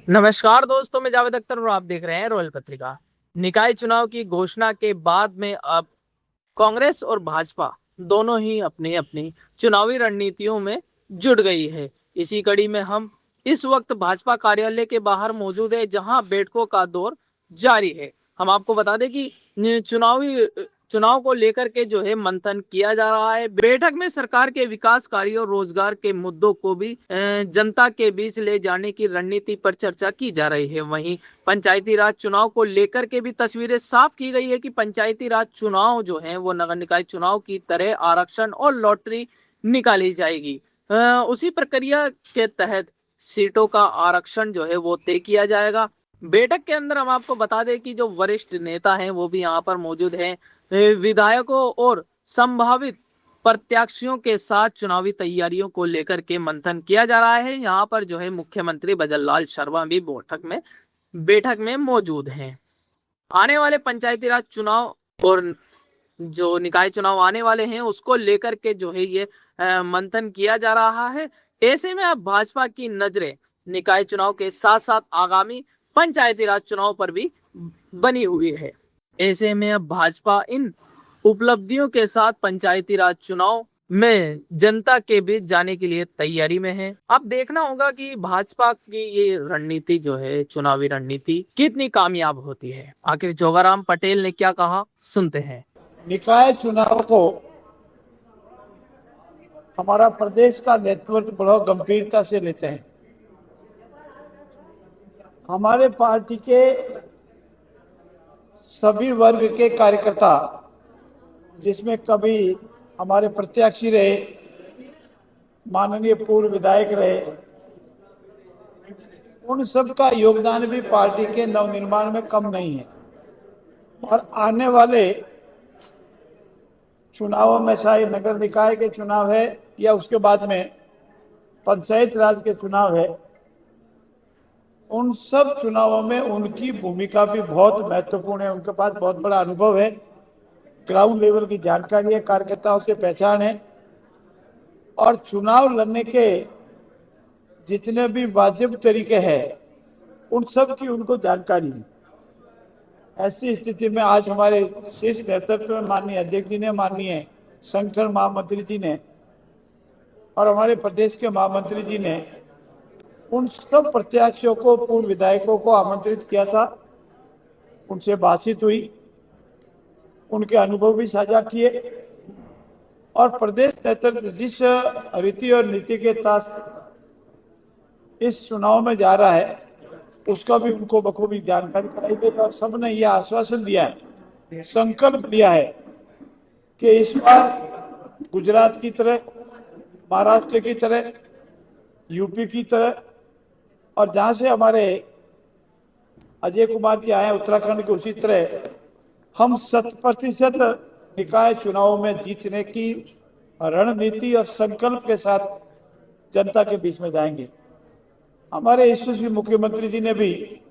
नमस्कार दोस्तों, मैं जावेद अख्तर और आप देख रहे हैं रॉयल पत्रिका। निकाय चुनाव की घोषणा के बाद में अब कांग्रेस और भाजपा दोनों ही अपनी अपनी चुनावी रणनीतियों में जुट गई है। इसी कड़ी में हम इस वक्त भाजपा कार्यालय के बाहर मौजूद है, जहां बैठकों का दौर जारी है। हम आपको बता दें कि चुनाव को लेकर के जो है मंथन किया जा रहा है। बैठक में सरकार के विकास कार्यों और रोजगार के मुद्दों को भी जनता के बीच ले जाने की रणनीति पर चर्चा की जा रही है। वहीं पंचायती राज चुनाव को लेकर के भी तस्वीरें साफ की गई है कि पंचायती राज चुनाव जो है वो नगर निकाय चुनाव की तरह आरक्षण और लॉटरी निकाली जाएगी। उसी प्रक्रिया के तहत सीटों का आरक्षण जो है वो तय किया जाएगा। बैठक के अंदर हम आपको बता दें कि जो वरिष्ठ नेता हैं वो भी यहाँ पर मौजूद हैं। विधायकों और संभावित प्रत्याशियों के साथ चुनावी तैयारियों को लेकर के मंथन किया जा रहा है। यहाँ पर जो है मुख्यमंत्री भजनलाल शर्मा भी बैठक में मौजूद हैं। आने वाले पंचायती राज चुनाव और जो निकाय चुनाव आने वाले हैं उसको लेकर के जो है ये मंथन किया जा रहा है। ऐसे में अब भाजपा की नजरें निकाय चुनाव के साथ साथ आगामी पंचायती राज चुनाव पर भी बनी हुई है। ऐसे में अब भाजपा इन उपलब्धियों के साथ पंचायती राज चुनाव में जनता के बीच जाने के लिए तैयारी में है। अब देखना होगा कि भाजपा की ये रणनीति जो है, चुनावी रणनीति कितनी कामयाब होती है। आखिर जोगाराम पटेल ने क्या कहा, सुनते हैं। निकाय चुनाव को हमारा प्रदेश का नेतृत्व बड़ा गंभीरता से लेते हैं। हमारे पार्टी के सभी वर्ग के कार्यकर्ता, जिसमें कभी हमारे प्रत्याशी रहे, माननीय पूर्व विधायक रहे, उन सब का योगदान भी पार्टी के नवनिर्माण में कम नहीं है। और आने वाले चुनावों में, चाहे नगर निकाय के चुनाव है या उसके बाद में पंचायत राज के चुनाव है, उन सब चुनावों में उनकी भूमिका भी बहुत महत्वपूर्ण है। उनके पास बहुत बड़ा अनुभव है, ग्राउंड लेवल की जानकारी है, कार्यकर्ताओं से पहचान है और चुनाव लड़ने के जितने भी वाजिब तरीके हैं उन सब की उनको जानकारी है। ऐसी स्थिति में आज हमारे शीर्ष नेतृत्व में माननीय अध्यक्ष जी ने, माननीय संगठन महामंत्री जी ने और हमारे प्रदेश के महामंत्री जी ने उन सब प्रत्याशियों को, पूर्व विधायकों को आमंत्रित किया था। उनसे बातचीत हुई, उनके अनुभव भी साझा किए और प्रदेश नेतृत्व जिस रीति और नीति के तहत इस चुनाव में जा रहा है उसका भी उनको बखूबी जानकारी कराई गई और सबने यह आश्वासन दिया है, संकल्प लिया है कि इस बार गुजरात की तरह, महाराष्ट्र की तरह, यूपी की तरह और जहां से हमारे अजय कुमार जी आए उत्तराखंड के, उसी तरह हम 100% निकाय चुनाव में जीतने की रणनीति और संकल्प के साथ जनता के बीच में जाएंगे। हमारे यशस्वी मुख्यमंत्री जी ने भी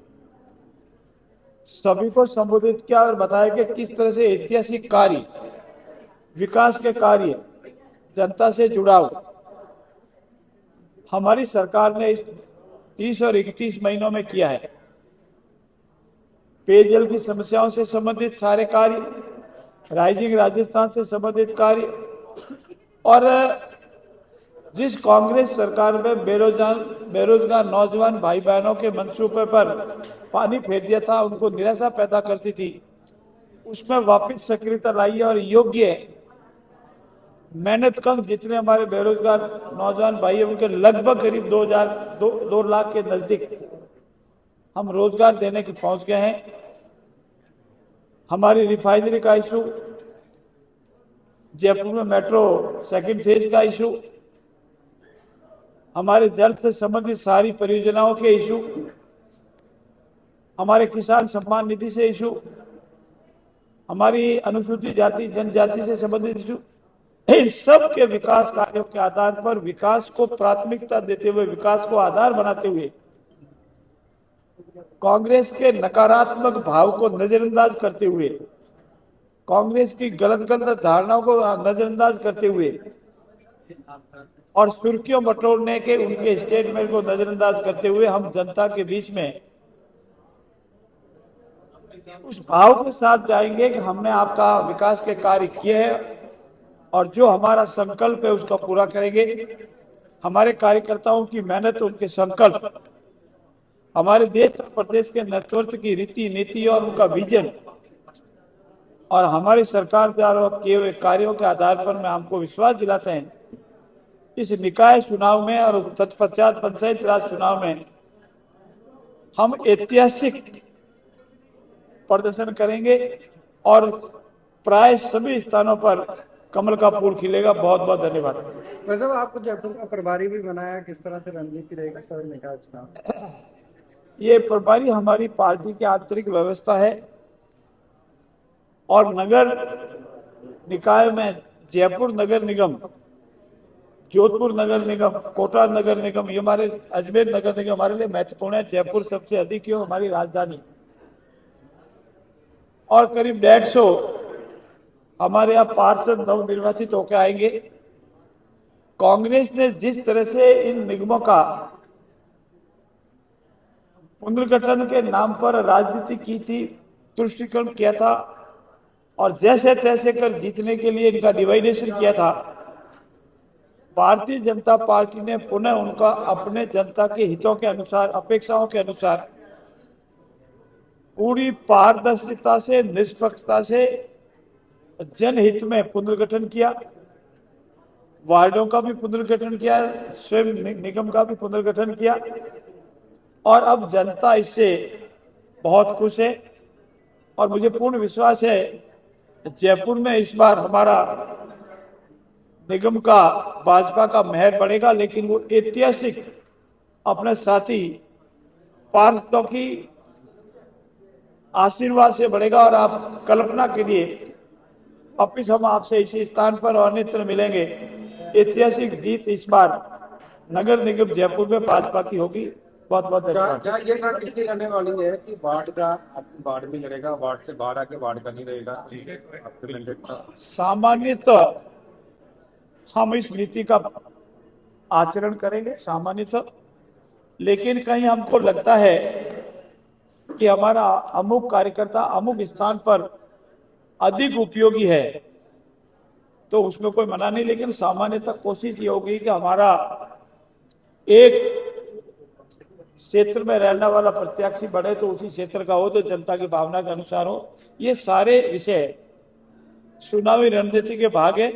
सभी को संबोधित किया और बताया कि किस तरह से ऐतिहासिक कार्य, विकास के कार्य, जनता से जुड़ाव हमारी सरकार ने इस 30 और 31 महीनों में किया है। पेयजल की समस्याओं से संबंधित सारे कार्य, राइजिंग राजस्थान से संबंधित कार्य और जिस कांग्रेस सरकार में बेरोजगार नौजवान भाई बहनों के मंसूबे पर पानी फेर दिया था, उनको निराशा पैदा करती थी, उसमें वापस सक्रियता लाई और योग्य मेहनत कम जितने हमारे बेरोजगार नौजवान भाई हैं उनके लगभग करीब 2 लाख के नजदीक हम रोजगार देने की पहुंच गए हैं। हमारी रिफाइनरी का इशू, जयपुर में मेट्रो सेकंड फेज का इशू, हमारे जल से संबंधित सारी परियोजनाओं के इशू, हमारे किसान सम्मान निधि से इशू, हमारी अनुसूचित जाति जनजाति से संबंधित इशू, इन सब के विकास कार्यों के आधार पर, विकास को प्राथमिकता देते हुए, विकास को आधार बनाते हुए, कांग्रेस के नकारात्मक भाव को नजरअंदाज करते हुए, कांग्रेस की गलत धारणाओं को नजरअंदाज करते हुए और सुर्खियों बटोरने के उनके स्टेटमेंट को नजरअंदाज करते हुए हम जनता के बीच में उस भाव के साथ जाएंगे कि हमने आपका विकास के कार्य किए हैं और जो हमारा संकल्प है उसका पूरा करेंगे। हमारे कार्यकर्ताओं की मेहनत, उनके संकल्प, हमारे देश और प्रदेश के नेतृत्व की रीति नीति और उनका विजन और हमारी सरकार द्वारा किए हुए कार्यों के आधार पर मैं हमको विश्वास दिलाते हैं इस निकाय चुनाव में और तत्पश्चात पंचायत राज चुनाव में हम ऐतिहासिक प्रदर्शन करेंगे और प्राय सभी स्थानों पर कमल का फूल खिलेगा। बहुत बहुत धन्यवाद। वैसे आपको जयपुर का प्रभारी भी बनाया, किस तरह से रणनीति रहेगा सर निकाय चुनाव? ये प्रभारी हमारी पार्टी की आंतरिक व्यवस्था है और नगर निकाय में जयपुर नगर निगम, जोधपुर नगर निगम, कोटा नगर निगम, ये हमारे अजमेर नगर निगम हमारे लिए महत्वपूर्ण है। जयपुर सबसे अधिक है, हमारी राजधानी, और करीब 150 हमारे यहाँ पार्षद नवनिर्वाचित होकर आएंगे। कांग्रेस ने जिस तरह से इन निगमों का पुनर्गठन के नाम पर राजनीति की थी, तुष्टीकरण किया था और जैसे तैसे कर जीतने के लिए इनका डिवाइडेशन किया था, भारतीय जनता पार्टी ने पुनः उनका अपने जनता के हितों के अनुसार, अपेक्षाओं के अनुसार पूरी पारदर्शिता से, निष्पक्षता से जनहित में पुनर्गठन किया। वार्डों का भी पुनर्गठन किया, स्वयं निगम का भी पुनर्गठन किया और अब जनता इससे बहुत खुश है और मुझे पूर्ण विश्वास है जयपुर में इस बार हमारा निगम का, भाजपा का महर बढ़ेगा, लेकिन वो ऐतिहासिक अपने साथी पार्षदों की आशीर्वाद से बढ़ेगा। और आप कल्पना करिए, वापिस हम आपसे इसी स्थान पर और अन्यत्र मिलेंगे। ऐतिहासिक जीत इस बार नगर निगम जयपुर में भाजपा की होगी। बहुत बहुत धन्यवाद। क्या ये रणनीति रहने वाली है कि वार्ड का वार्ड में लड़ेगा, वार्ड से बाहर आके वार्ड का नहीं रहेगा आपके मैंडेट का? सामान्यतः हम इस नीति का आचरण करेंगे सामान्यतः, लेकिन कहीं हमको लगता है कि हमारा अमुक कार्यकर्ता अमुक स्थान पर अधिक उपयोगी है तो उसमें कोई मना नहीं, लेकिन सामान्यतः कोशिश ये होगी कि हमारा एक क्षेत्र में रहने वाला प्रत्याशी बढ़े तो उसी क्षेत्र का हो, तो जनता की भावना के अनुसार हो। ये सारे विषय चुनावी रणनीति के भाग है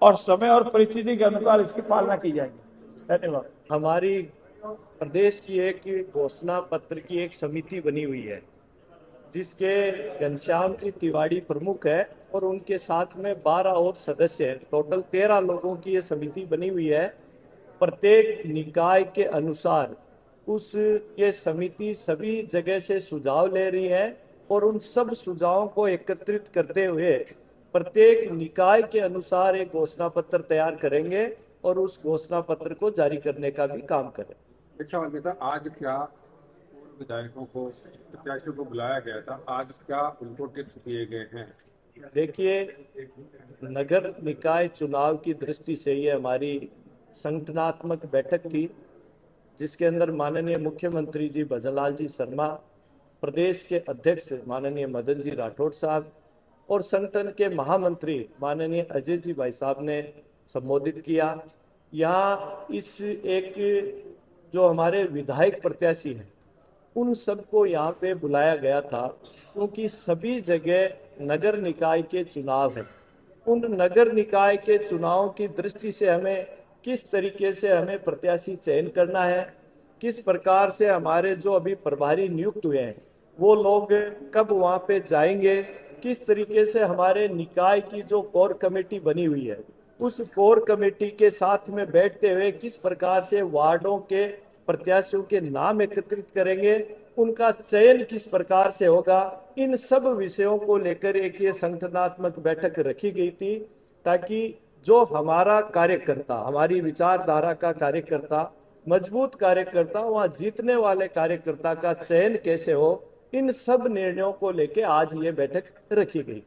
और समय और परिस्थिति के अनुसार इसकी पालना की जाएगी। धन्यवाद। हमारी प्रदेश की एक घोषणा पत्र की एक समिति बनी हुई है जिसके घनश्याम जी तिवारी प्रमुख है और उनके साथ में 12 और सदस्य हैं। टोटल 13 लोगों की ये समिति बनी हुई है। प्रत्येक निकाय के अनुसार ये समिति सभी जगह से सुझाव ले रही है और उन सब सुझावों को एकत्रित करते हुए प्रत्येक निकाय के अनुसार एक घोषणा पत्र तैयार करेंगे और उस घोषणा पत्र को जारी करने का भी काम करें। अच्छा, आज क्या पूर्व विधायकों को, प्रत्याशियों को बुलाया गया था, आज क्या उनको टिप्स दिए गए हैं? देखिए, नगर निकाय चुनाव की दृष्टि से ये हमारी संगठनात्मक बैठक थी जिसके अंदर माननीय मुख्यमंत्री जी भजनलाल जी शर्मा, प्रदेश के अध्यक्ष माननीय मदन जी राठौड़ साहब और संगठन के महामंत्री माननीय अजय जी भाई साहब ने संबोधित किया। यहाँ इस एक जो हमारे विधायक प्रत्याशी हैं उन सबको यहाँ पे बुलाया गया था क्योंकि सभी जगह नगर निकाय के चुनाव हैं। उन नगर निकाय के चुनाव की दृष्टि से हमें किस तरीके से हमें प्रत्याशी चयन करना है, किस प्रकार से हमारे जो अभी प्रभारी नियुक्त हुए हैं वो लोग कब वहाँ पे जाएंगे, किस तरीके से हमारे निकाय की जो कोर कमेटी बनी हुई है उस कोर कमेटी के साथ में बैठते हुए किस प्रकार से वार्डों के प्रत्याशियों के नाम एकत्रित करेंगे, उनका चयन किस प्रकार से होगा, इन सब विषयों को लेकर एक ये संगठनात्मक बैठक रखी गई थी ताकि जो हमारा कार्यकर्ता, हमारी विचारधारा का कार्यकर्ता, मजबूत कार्यकर्ता, वहाँ जीतने वाले कार्यकर्ता का चयन कैसे हो, इन सब निर्णयों को लेकर आज ये बैठक रखी गई।